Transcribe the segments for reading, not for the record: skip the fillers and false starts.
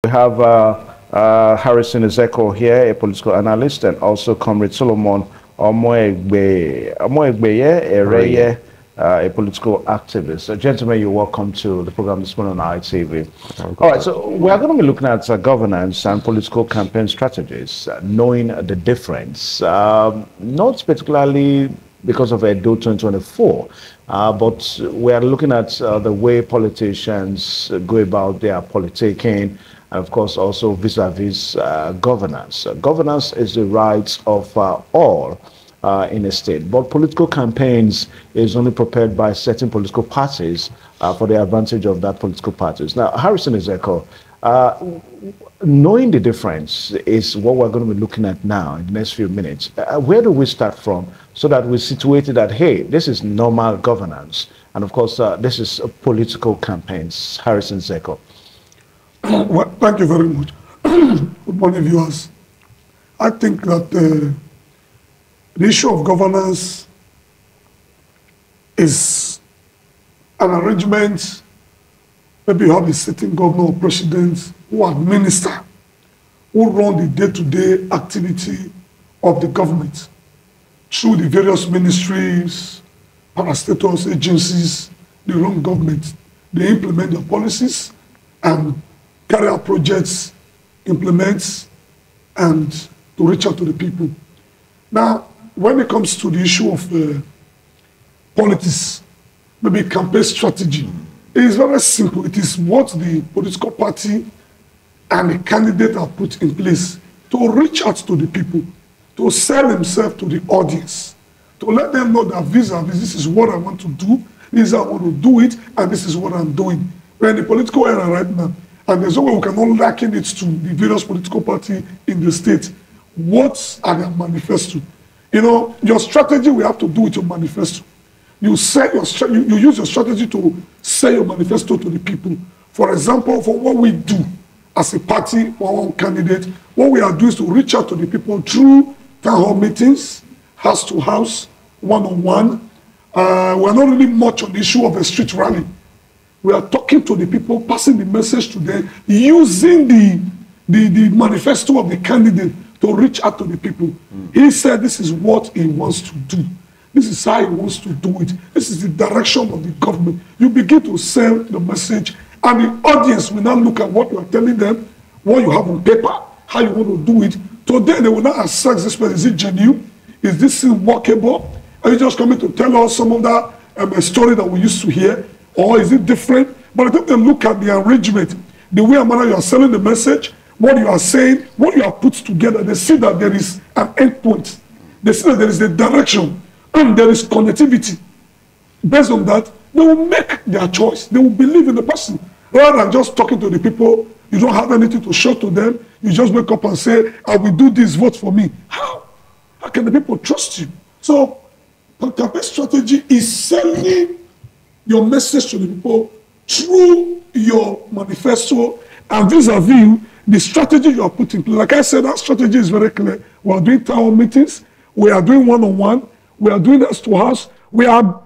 We have Harrison Ezeko here, a political analyst, and also Comrade Solomon Ereye, a political activist. So, gentlemen, you're welcome to the program this morning on ITV. All right, so we are going to be looking at governance and political campaign strategies, knowing the difference, not particularly because of Edo 2024, but we are looking at the way politicians go about their politicking, and of course also vis-a-vis governance. Governance is the rights of all in a state, but political campaigns is only prepared by certain political parties for the advantage of that political parties. Now, Harrison Ezeko, knowing the difference is what we're going to be looking at now in the next few minutes. Where do we start from so that we're situated that, hey, this is normal governance, and of course this is political campaigns? Harrison Ezeko. Well, thank you very much. Good morning, viewers. I think that the issue of governance is an arrangement. Maybe you have a sitting governor or president who administer, who run the day-to-day activity of the government through the various ministries, parastatals, agencies. They run government. They implement their policies and carry out projects, implement, and to reach out to the people. Now, when it comes to the issue of politics, maybe campaign strategy, it is very simple. It is what the political party and the candidate have put in place to reach out to the people, to sell himself to the audience, to let them know that vis-a-vis, this is what I want to do, this is how I want to do it, and this is what I'm doing. We're in the political era right now, and there's no way we cannot liken it to the various political parties in the state. What are their manifesto? You know, your strategy we have to do with your manifesto. You set your you use your strategy to sell your manifesto to the people. For example, for what we do as a party or one candidate, what we are doing is to reach out to the people through town hall meetings, house to house, one-on-one. We're not really much on the issue of a street rally. We are talking to the people, passing the message to them, using the manifesto of the candidate to reach out to the people. He said this is what he wants to do. This is how he wants to do it. This is the direction of the government. You begin to sell the message, and the audience will now look at what you are telling them, what you have on paper, how you want to do it. So then they will not assess this person. Is it genuine? Is this workable? Are you just coming to tell us some of that story that we used to hear? Or is it different? But I think they look at the arrangement, the way and manner you are selling the message, what you are saying, what you have put together. They see that there is an end point. They see that there is a direction and there is connectivity. Based on that, they will make their choice. They will believe in the person. Rather than just talking to the people, you don't have anything to show to them. You just wake up and say, I will do this, vote for me. How? How can the people trust you? So, campaign strategy is selling your message to the people through your manifesto and vis-a-vis the strategy you are putting. Like I said, that strategy is very clear. We are doing town meetings. We are doing one-on-one. We are doing house to house. We are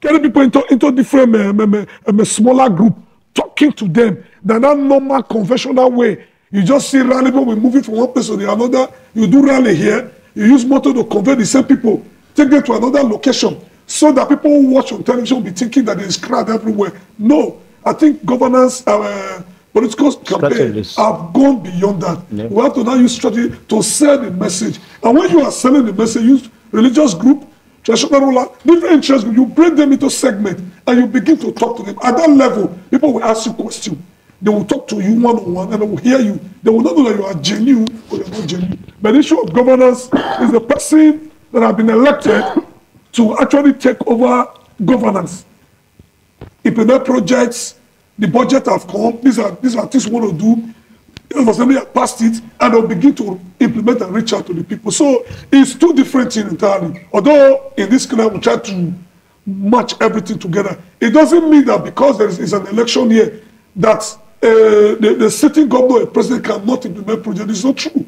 getting people into different smaller group, talking to them. Than that normal conventional way. You just see rally, but we move it from one place to the another. You do rally here. You use motor to convert the same people. Take them to another location so that people who watch on television will be thinking that there is crowd everywhere. No, I think governance, political campaigns have gone beyond that. Yeah. We have to now use strategy to sell the message. And when you are selling the message, use religious group, traditional ruler, different interest group, you break them into segments and you begin to talk to them. At that level, people will ask you questions. They will talk to you one-on-one and they will hear you. They will not know that you are genuine or you are not genuine. But the issue of governance is the person that has been elected to actually take over governance, implement projects. The budget have come. These are things we want to do. The assembly have passed it, and they'll begin to implement and reach out to the people. So it's two different things entirely. Although in this class we try to match everything together, it doesn't mean that because there is an election here that the sitting governor or president cannot implement projects. It's not true.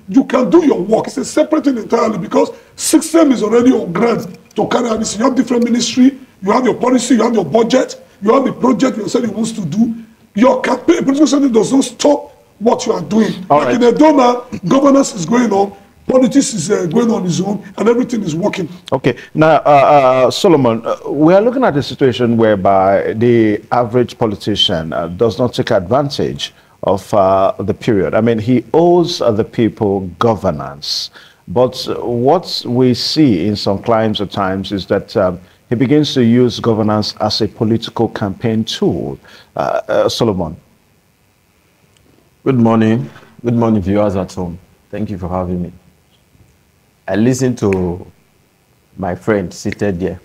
You can do your work. It's a separate thing entirely because system is already on ground to carry out this. You have different ministry, you have your policy, you have your budget, you have the project you said you want to do. Your campaign, political strategy does not stop what you are doing. All like right. in Edoma, governance is going on, politics is going on its own, and everything is working. Okay, now, Solomon, we are looking at a situation whereby the average politician does not take advantage of the period. I mean, he owes the people governance. But what we see in some climes at times is that he begins to use governance as a political campaign tool. Solomon. Good morning. Good morning, viewers at home. Thank you for having me. I listened to my friend seated there,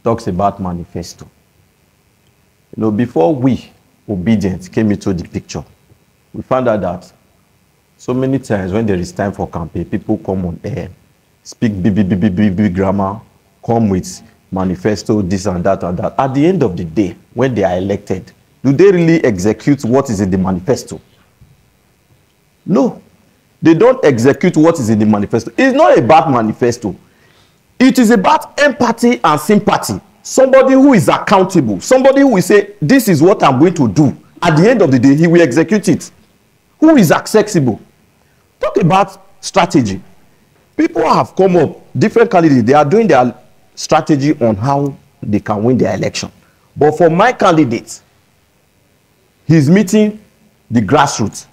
talks about manifesto. You know, before we, obedient, came into the picture, we found out that so many times when there is time for campaign, people come on air, speak big grammar, come with manifesto, this and that and that. At the end of the day, when they are elected, do they really execute what is in the manifesto? No. They don't execute what is in the manifesto. It's not about manifesto. It is about empathy and sympathy. Somebody who is accountable. Somebody who will say, this is what I'm going to do. At the end of the day, he will execute it. Who is accessible? Talk about strategy. People have come up, different candidates, they are doing their strategy on how they can win their election. But for my candidate, he's meeting the grassroots,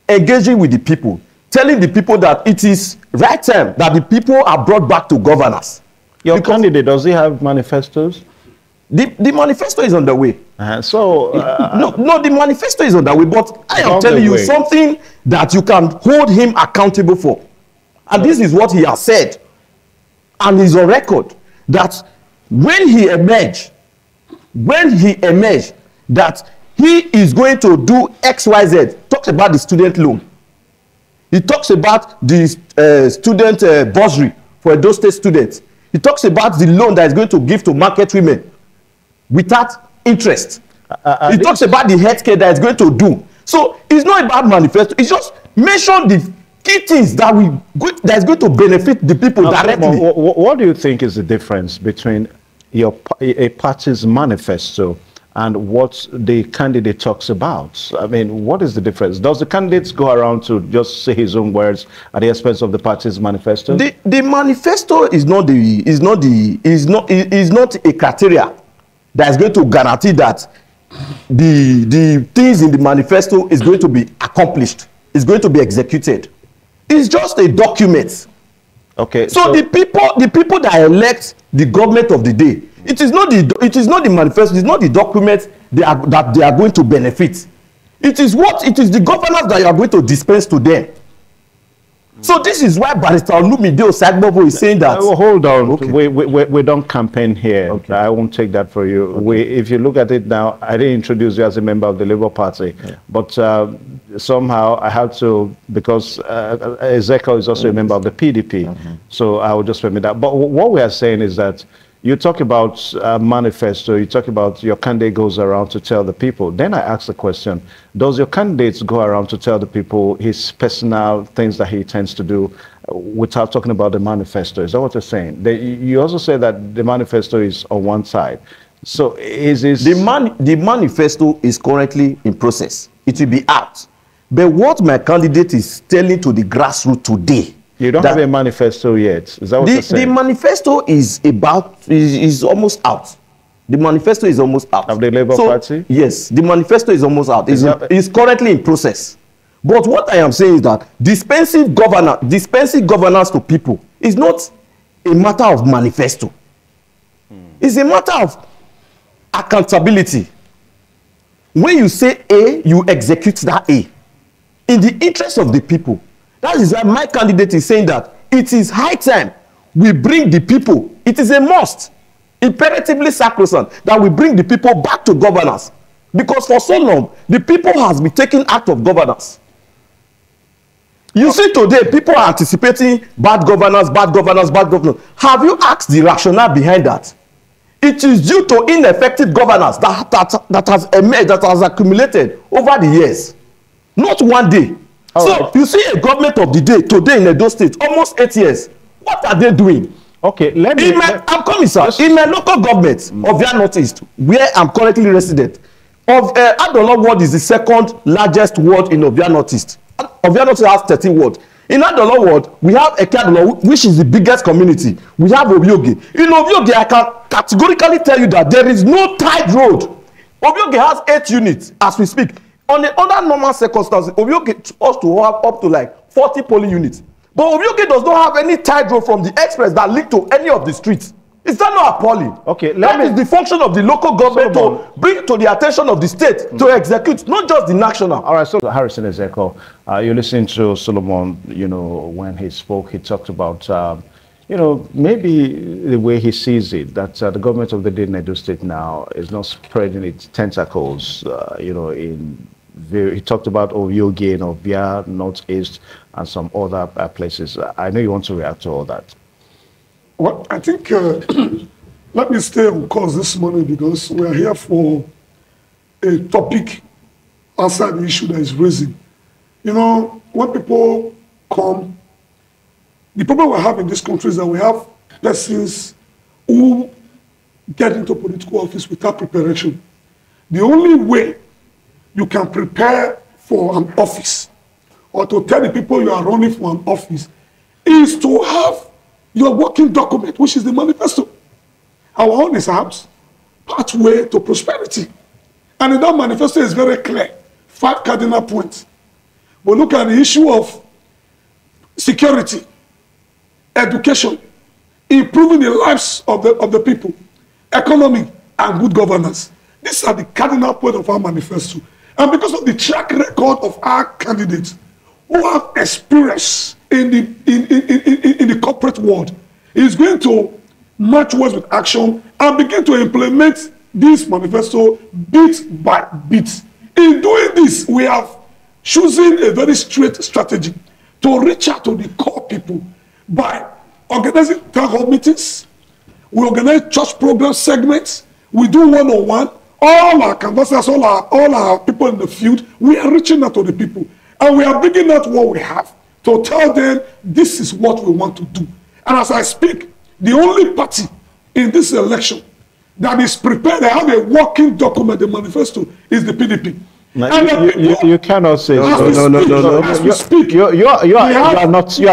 engaging with the people, telling the people that it is right time that the people are brought back to governance. Your candidate, does he have manifestos? The manifesto is on the way. No, the manifesto is on the way, but I am telling you something that you can hold him accountable for. And this is what he has said. And he's on record that when he emerged, that he is going to do XYZ, talks about the student loan. He talks about the student bursary for those state students. He talks about the loan that is going to give to market women without interest. He talks about the healthcare that is going to do. So it's not about manifesto. It's just mention the key things that is going to benefit the people directly. What do you think is the difference between a party's manifesto and what the candidate talks about? I mean, what is the difference? Does the candidate go around to just say his own words at the expense of the party's manifesto? The manifesto is not a criteria that is going to guarantee that the things in the manifesto is going to be accomplished, is going to be executed. It's just a document. Okay. So the people that elect the government of the day, it is not the manifesto, it's not the document that they are going to benefit. It is the governance that you are going to dispense to them. So this is why Barrister Olumide Osagbovo is saying that. Hold on, okay. We don't campaign here. Okay. I won't take that for you. Okay. If you look at it now, I didn't introduce you as a member of the Labour Party, yeah. But somehow I had to, because Ezekiel is also a member of the PDP, so I will just permit that. But what we are saying is that you talk about manifesto, you talk about your candidate goes around to tell the people. Then I ask the question, does your candidate go around to tell the people his personal things that he tends to do without talking about the manifesto? Is that what you're saying? You also say that the manifesto is on one side. So the manifesto is currently in process. It will be out. But what my candidate is telling to the grassroots today, you don't have a manifesto yet. Is that what you're saying? The manifesto is almost out. The manifesto is almost out. Of the Labour Party? Yes, the manifesto is almost out. It's currently in process. But what I am saying is that dispensing governance to people is not a matter of manifesto. It's a matter of accountability. When you say A, you execute that A in the interest of the people. That is why my candidate is saying that it is high time we bring the people. It is a must, imperatively sacrosanct, that we bring the people back to governance. Because for so long, the people has been taken out of governance. You see today, people are anticipating bad governance, bad governance, bad governance. Have you asked the rationale behind that? It is due to ineffective governance that has emerged, that has accumulated over the years. Not one day. So you see a government of the day today in Edo State, almost 8 years. What are they doing? Okay, I'm coming, sir. In my local government of Via Northeast, where I'm currently resident, Adola ward is the second largest ward in Ovia Northeast. Ovia Northeast has 13 wards. In Adola ward, we have Ekeadola, which is the biggest community. We have Obioge. In Obioge, I can categorically tell you that there is no tied road. Obioge has 8 units as we speak. On the other normal circumstances, Obioge ought to have up to like 40 polling units. But Obioge does not have any tied road from the express that lead to any of the streets. Is that not appalling? Okay, that is the function of the local government to bring to the attention of the state to execute, not just the national. All right, so Harrison Ezeko, you listened to Solomon, when he spoke, he talked about, maybe the way he sees it, that the government of the day in Edo State now is not spreading its tentacles, he talked about Ovioge and Ovia, Northeast, and some other places. I know you want to react to all that. Well, I think, let me stay on course this morning because we are here for a topic outside the issue that is raising. When people come, the problem we have in this country is that we have persons who get into political office without preparation. The only way you can prepare for an office or to tell the people you are running for an office is to have your working document, which is the manifesto. Our own is perhaps pathway to prosperity. And in that manifesto is very clear, 5 cardinal points. But look at the issue of security, education, improving the lives of the people, economy, and good governance. These are the cardinal points of our manifesto. And because of the track record of our candidates who have experience in the corporate world, is going to match words with action and begin to implement this manifesto bit by bit. In doing this, we have chosen a very straight strategy to reach out to the core people by organizing town hall meetings. We organize church program segments. We do one-on-one. All our canvassers, all our people in the field, we are reaching out to the people. And we are bringing out what we have to tell them this is what we want to do. And as I speak, the only party in this election that is prepared, they have a working document, the manifesto, is the PDP. You cannot say no. As we speak, you are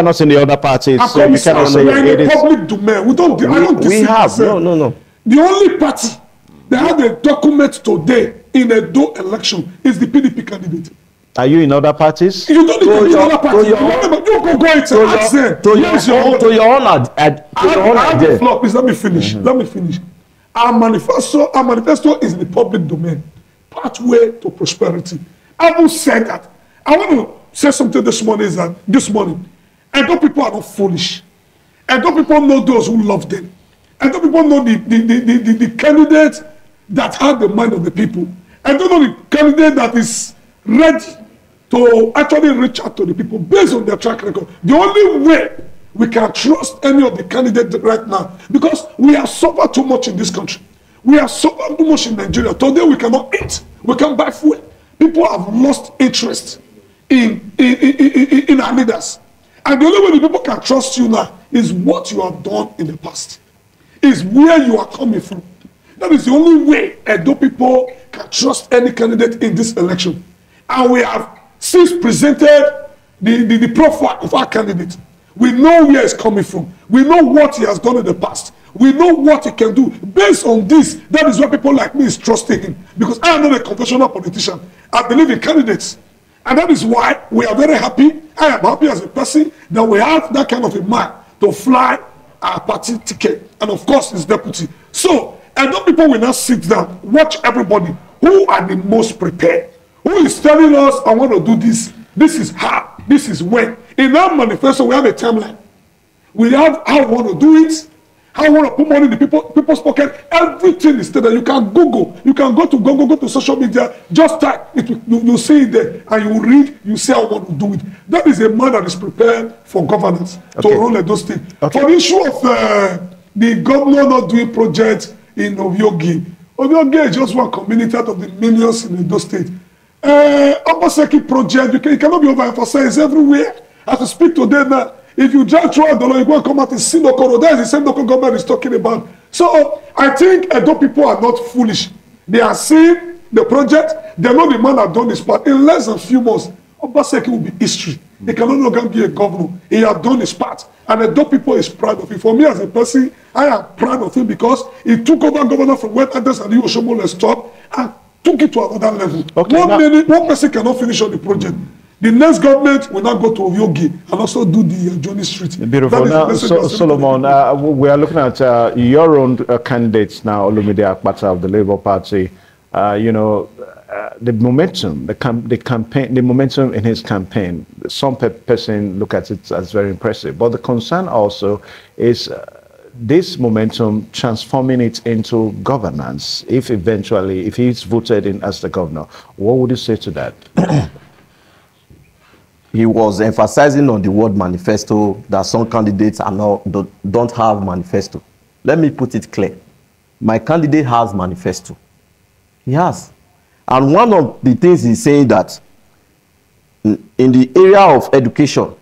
not in the other parties, so you cannot say it is public domain. We don't. We have no. The only party that have a document today in a election is the PDP candidate. Are you in other parties? You don't need to be in other parties. You go into to your own idea. Please let me finish. Let me finish. Our manifesto is in the public domain. Pathway to prosperity. Having said that, I want to say something this morning. And those people are not foolish. And those people know those who love them. And those people know the candidate that have the mind of the people. And don't know the candidate that is ready to actually reach out to the people based on their track record. The only way we can trust any of the candidates right now, because we have suffered too much in this country. We have suffered too much in Nigeria. Today we cannot eat. We can't buy food. People have lost interest in our leaders. And the only way the people can trust you now is what you have done in the past. Is where you are coming from. That is the only way Edo people can trust any candidate in this election. And we have since presented the profile of our candidate. We know where he's coming from. We know what he has done in the past. We know what he can do. Based on this, that is why people like me is trusting him. Because I am not a conventional politician. I believe in candidates. And that is why we are very happy. I am happy as a person that we have that kind of a man to fly our party ticket. And of course, his deputy. So, and those people will now sit down, watch everybody. Who are the most prepared? Who is telling us, I want to do this. This is how. This is when. In our manifesto, we have a timeline. We have how we want to do it. How we want to put money in the people's pocket. Everything is there. You can Google. You can go to Google, go to social media. Just type it. You see it there. And you read. You see how we want to do it. That is a man that is prepared for governance. To run Edo State. For the issue of the governor not doing projects in Ovioge. Ovioge is just one community out of the millions in Edo State. Obaseki project, it cannot be overemphasized everywhere. As we speak today now, if you drive throughout the law, you go and come out and see Sinokoro. That is the same government is talking about. So I think Edo people are not foolish. They are seeing the project. They know the man that done his part. In less than a few months, Obaseki will be history. He can no longer be a governor. He has done his part. And the Edo people is proud of him. For me as a person, I am proud of him because he took over governor from when others and Oshomo stopped and took it to another level. Okay, one person cannot finish on the project. The next government will now go to Yogi and also do the Johnny Street. Beautiful. Now, Solomon, we are looking at your own candidates now, Olumide Akpata of the Labour Party. You know, the momentum, the momentum in his campaign, some person look at it as very impressive. But the concern also is this momentum transforming it into governance. If he's voted in as the governor, what would you say to that? He was emphasizing on the word manifesto, that some candidates don't have manifesto. Let me put it clear. My candidate has manifesto. He has. And one of the things he's saying that in the area of education,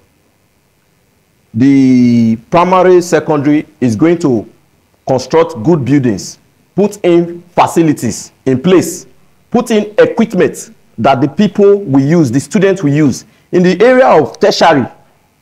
the primary, secondary is going to construct good buildings, put in facilities in place, put in equipment that the people will use, the students will use. In the area of tertiary,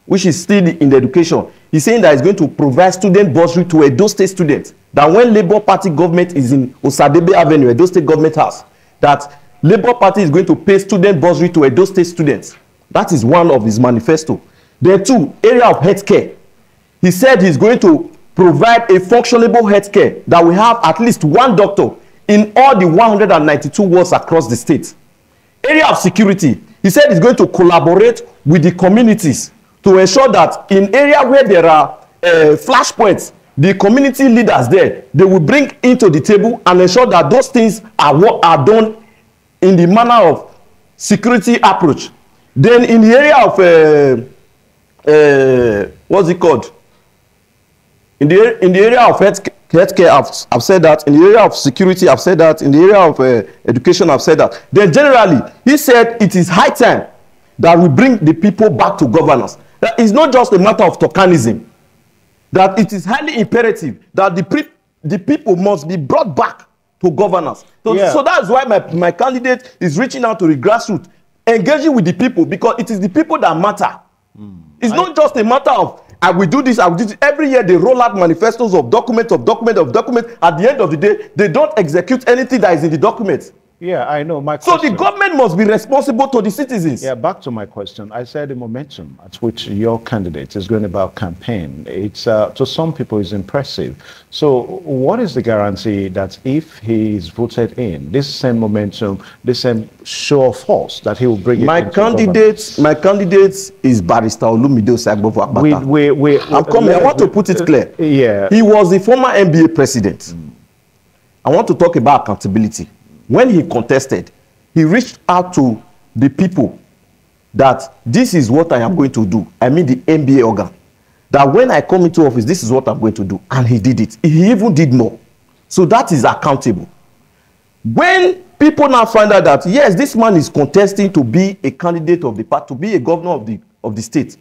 which is still in the education, he's saying that he's going to provide student bursary to Edo State students. That when Labour Party government is in Osadebe Avenue, Edo State government house, that Labour Party is going to pay student bursary to Edo State students. That is one of his manifesto. Then two, area of healthcare. He said he's going to provide a functionable healthcare that will have at least one doctor in all the 192 wards across the state. Area of security. He said he's going to collaborate with the communities to ensure that in area where there are flashpoints, the community leaders there, they will bring into the table and ensure that those things are done in the manner of security approach. Then in the area of, what's it called? In the area of healthcare, I've said that. In the area of security, I've said that. In the area of education, I've said that. Then generally, he said it is high time that we bring the people back to governance. That is not just a matter of tokenism. That it is highly imperative that the people must be brought back to governance. So, yeah. So that's why my candidate is reaching out to the grassroots, engaging with the people, because it is the people that matter. It's not just a matter of I will do this, I will do this. Every year they roll out manifestos of document. At the end of the day, they don't execute anything that is in the document. Yeah, I know. So the government must be responsible to the citizens. Yeah, back to my question. I said the momentum at which your candidate is going about campaign, it's to some people is impressive. So what is the guarantee that if he is voted in, this same momentum, this same show of force that he will bring my candidate is Barrister Olumide Osagbovo Akpata. I'm coming. I want to put it clear. Yeah. He was the former NBA president. I want to talk about accountability. When he contested, he reached out to the people that this is what I am going to do. I mean the NBA organ. That when I come into office, this is what I'm going to do. And he did it. He even did more. So that is accountable. When people now find out that, yes, this man is contesting to be a candidate of the party, to be a governor of the state,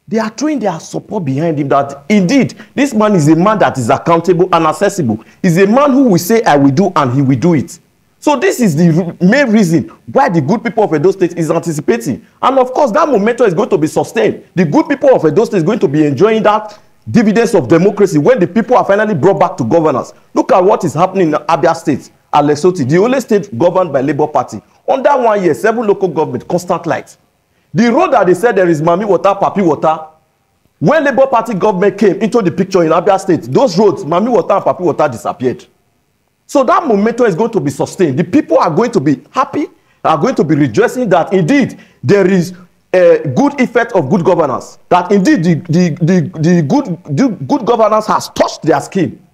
they are throwing their support behind him that, indeed, this man is a man that is accountable and accessible. He's a man who will say, I will do, and he will do it. So this is the main reason why the good people of Edo State is anticipating. And of course, that momentum is going to be sustained. The good people of Edo State is going to be enjoying that dividends of democracy when the people are finally brought back to governance. Look at what is happening in Abia State, Lesotho, the only state governed by Labour Party. Under 1 year, 7 local government, constant light. The road that they said there is Mami water, Papi water, when Labour Party government came into the picture in Abia State, those roads, Mami water and Papi water disappeared. So that momentum is going to be sustained. The people are going to be happy, are going to be rejoicing that indeed there is a good effect of good governance. That indeed the good governance has touched their skin.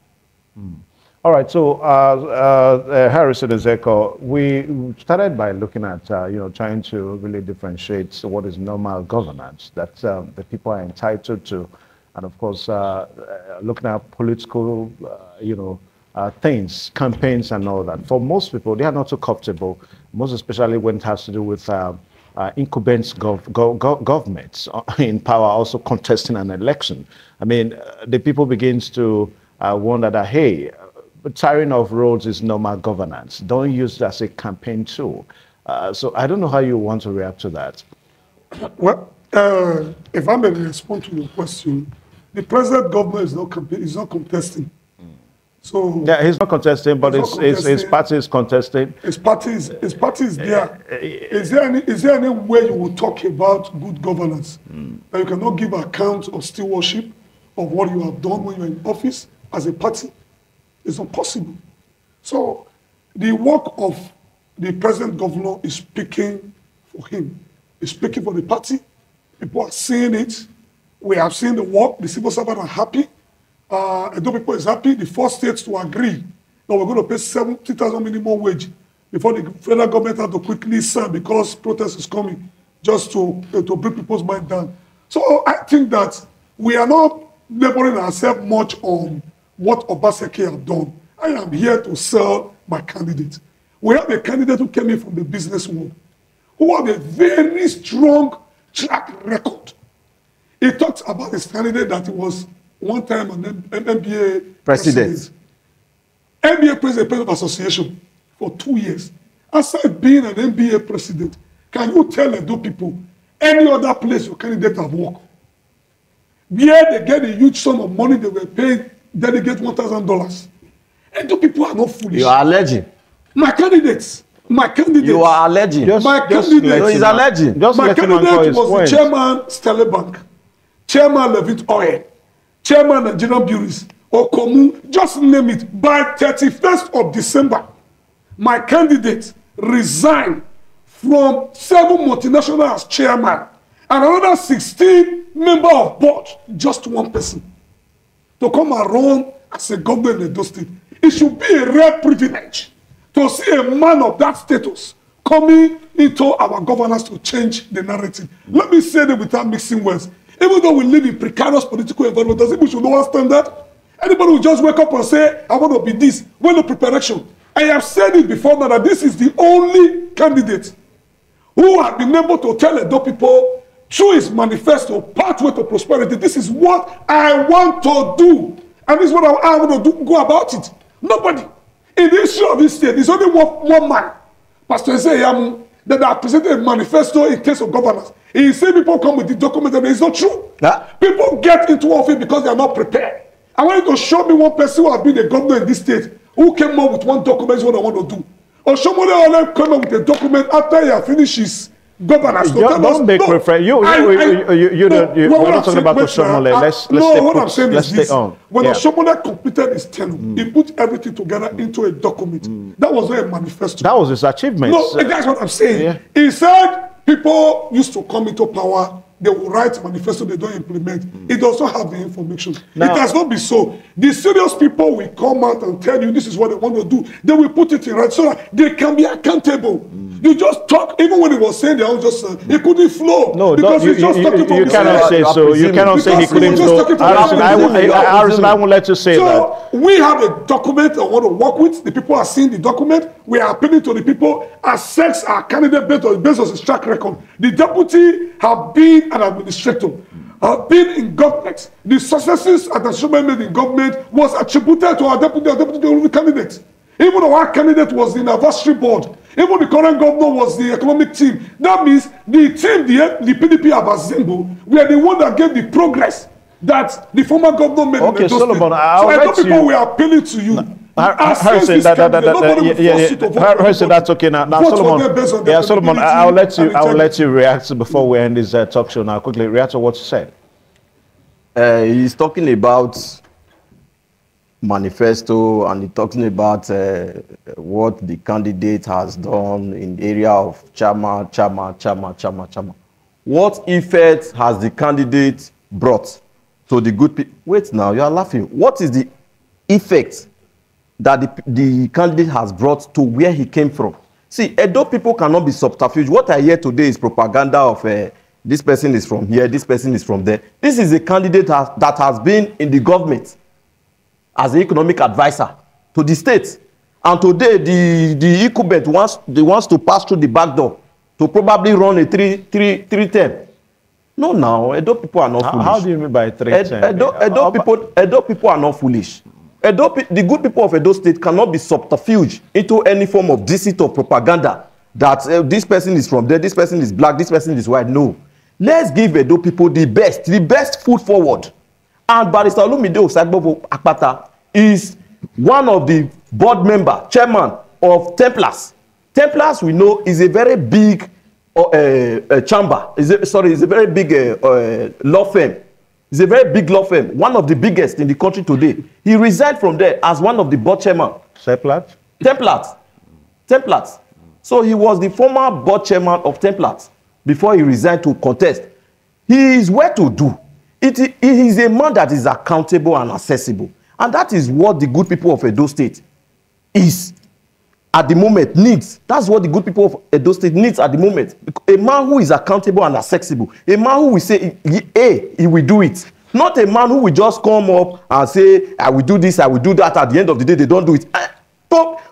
All right. So Harrison Ezeko, we started by looking at trying to really differentiate what is normal governance that the people are entitled to, and of course looking at political things, campaigns and all that. For most people, they are not so comfortable, most especially when it has to do with incumbent governments in power also contesting an election. I mean, the people begins to wonder that, hey, tiring of roads is normal governance. Don't use it as a campaign tool. So I don't know how you want to react to that. Well, if I may respond to your question, the present government is not contesting. So yeah, he's not contesting, but his party is contesting. His party is there. Is there any way you will talk about good governance that you cannot give account of stewardship of what you have done when you're in office as a party? It's not possible. So the work of the present governor is speaking for him. It's speaking for the party. People are seeing it. We have seen the work. The civil servants are happy. Edo people is happy. The 4 states to agree that we're going to pay 70,000 minimum wage before the federal government had to quickly sign because protest is coming, just to bring people's mind down. So I think that we are not laboring ourselves much on what Obaseki have done. I am here to sell my candidate. We have a candidate who came in from the business world, who have a very strong track record. He talked about his candidate that he was one time an NBA president. NBA president of association for 2 years. Aside being an NBA president, can you tell Edo people any other place your candidate have worked? Where they get a huge sum of money they were paying delegate $1,000. Edo people are not foolish. You are alleging. My candidates. You are alleging. My candidate. No, he's alleging. My candidate was the chairman Sterling Bank, chairman Levit Oil, chairman Nigerian Breweries, Okomu, just name it. By 31st of December, my candidate resigned from 7 multinationals as chairman and another 16 member of board, just one person, to come and run as a governor in Edo State. It should be a rare privilege to see a man of that status coming into our governance to change the narrative. Let me say that without mixing words. Even though we live in precarious political environment, does it mean we should not understand that? Anybody will just wake up and say, I want to be this, when no preparation. I have said it before now that this is the only candidate who has been able to tell Edo people through his manifesto, pathway to prosperity, this is what I want to do. And this is what I want to do, go about it. Nobody. In the history of this state, there's only one man, Pastor Ezeyamu, that have presented a manifesto in case of governance. He said people come with the document and it's not true. People get into office because they are not prepared. I want you to show me one person who has been a governor in this state who came up with one document is what I want to do. Or somebody else came up with a document after he has finished his governance. Don't make reference. We're not talking about Oshomole. Let's stay on. When Oshomole completed his tenure, he put everything together into a document. That was not a manifesto. That was his achievement. No, that's what I'm saying. Yeah. He said people used to come into power, they will write manifesto they don't implement. It does not have the information. Now, it has not been so. The serious people will come out and tell you this is what they want to do. They will put it in right so that they can be accountable. You just talk, even when he was saying they just he couldn't flow. No, because you cannot say so. You cannot say he couldn't flow. Harrison, I won't let you say that. So we have a document I want to work with. The people are seeing the document. We are appealing to the people. Assess our candidate based on his track record. The deputy have been an administrator, have been in government. The successes that Ashoma made in government was attributed to our deputy candidate. Even though our candidate was the anniversary board, even the current governor was the economic team. That means the team, the PDP of Azimbo, we are the one that gave the progress that the former governor made. Okay, Solomon, so I know people we are appealing to you. Harrison, that's okay now. Solomon, I'll let you react before we end this talk show. Now, quickly react to what you said. He's talking about manifesto and he's talking about what the candidate has done in the area of chama. What effect has the candidate brought to the good people? Wait now, you are laughing. What is the effect that the candidate has brought to where he came from? See, Edo people cannot be subterfuge. What I hear today is propaganda of this person is from here, this person is from there. This is a candidate that has been in the government as an economic advisor to the state. And today, the incumbent wants to pass through the back door to probably run a 3-10. No, now, Edo people are not foolish. How do you mean by 3-10? Edo people are not foolish. The good people of Edo State cannot be subterfuge into any form of deceit or propaganda that this person is from there, this person is black, this person is white. No. Let's give Edo people the best foot forward. And Barrister Olumide Osagbovo Akpata is one of the board member, chairman of Templars. Templars, we know, is a very big chamber. Is a very big law firm. It's a very big law firm, one of the biggest in the country today. He resigned from there as one of the board chairman. Templars? Templars. So he was the former board chairman of Templars before he resigned to contest. He is well to do. He is a man that is accountable and accessible. And that is what the good people of Edo State is at the moment, needs. That's what the good people of Edo State needs at the moment. A man who is accountable and accessible. A man who will say, hey, he will do it. Not a man who will just come up and say, I will do this, I will do that. At the end of the day, they don't do it.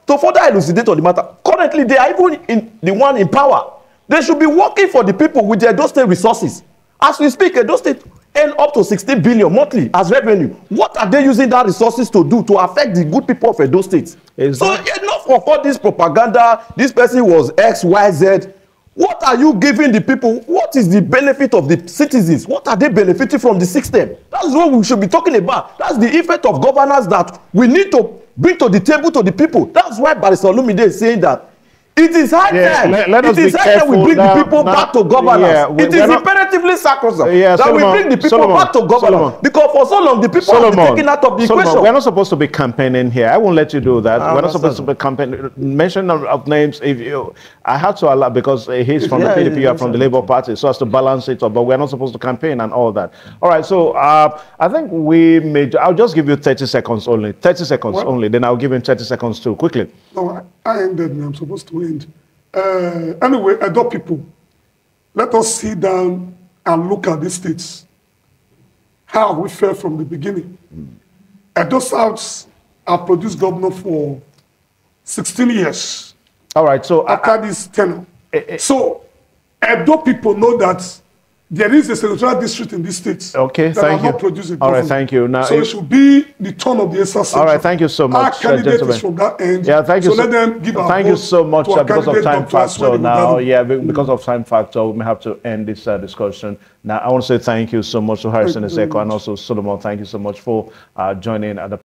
To further elucidate on the matter, currently they are even the one in power. They should be working for the people with their Edo State resources. As we speak, Edo State earn up to 60 billion monthly as revenue. What are they using that resources to do to affect the good people of Edo State? So enough of all this propaganda, this person was X, Y, Z. What are you giving the people? What is the benefit of the citizens? What are they benefiting from the system? That's what we should be talking about. That's the effect of governance that we need to bring to the table to the people. That's why Barrister Olumide is saying that it is high time. It is high time we bring the people back to governance. It is imperatively sacrosanct that we bring the people back to governance. Because for so long, the people have been taken out of the equation. We're not supposed to be campaigning here. I won't let you do that. We're not supposed to be campaigning. Mention of names. I had to allow, because he's from the PDP, you are from the Labour Party, so as to balance it up. But we're not supposed to campaign and all that. All right, so I think I'll just give you 30 seconds only. 30 seconds only. Then I'll give him 30 seconds too. Quickly. No, I ended. I'm supposed to end. Anyway, Edo people, let us sit down and look at these states. How we felt from the beginning. Edo South have produced governor for 16 years. All right, so after this tenure. So Edo people know that there is a senatorial district in this state. Okay, thank you. Not producing all right, thank you. Now, so it should be the turn of the SRC. All right, thank you so much, gentlemen. From that end. Yeah, thank you. So let them give our thank you so much because of time factor. Now, because of time factor, we may have to end this discussion. Now, I want to say thank you so much to Harrison Eseko and also Solomon. Thank you so much for joining at the